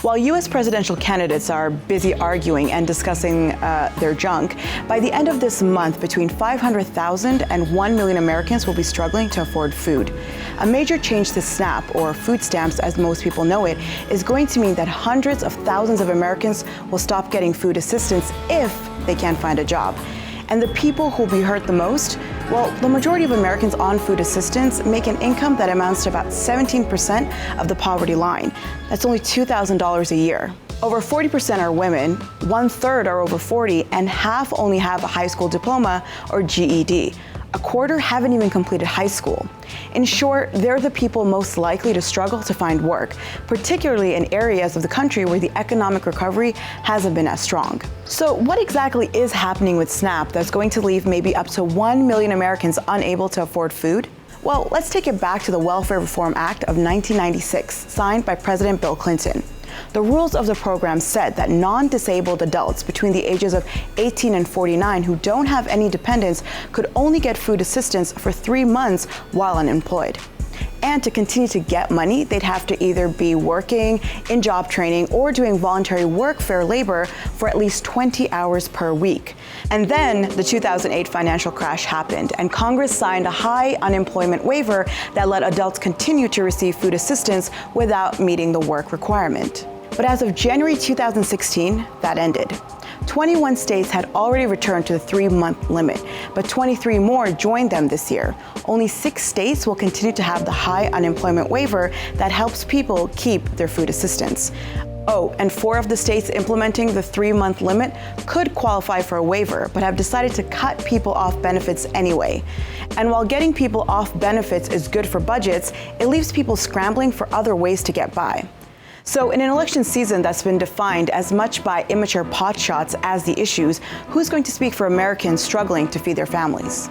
While U.S. presidential candidates are busy arguing and discussing their junk, by the end of this month, between 500,000 and 1 million Americans will be struggling to afford food. A major change to SNAP, or food stamps as most people know it, is going to mean that hundreds of thousands of Americans will stop getting food assistance if they can't find a job. And the people who will be hurt the most? Well, the majority of Americans on food assistance make an income that amounts to about 17% of the poverty line. That's only $2,000 a year. Over 40% are women, 1/3 are over 40, and half only have a high school diploma or GED. A quarter haven't even completed high school. In short, they're the people most likely to struggle to find work, particularly in areas of the country where the economic recovery hasn't been as strong. So what exactly is happening with SNAP that's going to leave maybe up to 1 million Americans unable to afford food? Well, let's take it back to the Welfare Reform Act of 1996, signed by President Bill Clinton. The rules of the program said that non-disabled adults between the ages of 18 and 49 who don't have any dependents could only get food assistance for 3 months while unemployed. And to continue to get money, they'd have to either be working, in job training, or doing voluntary workfare labor for at least 20 hours per week. And then the 2008 financial crash happened, and Congress signed a high unemployment waiver that let adults continue to receive food assistance without meeting the work requirement. But as of January 2016, that ended. 21 states had already returned to the 3-month limit, but 23 more joined them this year. Only 6 states will continue to have the high unemployment waiver that helps people keep their food assistance. Oh, and 4 of the states implementing the 3-month limit could qualify for a waiver, but have decided to cut people off benefits anyway. And while getting people off benefits is good for budgets, it leaves people scrambling for other ways to get by. So in an election season that's been defined as much by immature potshots as the issues, who's going to speak for Americans struggling to feed their families?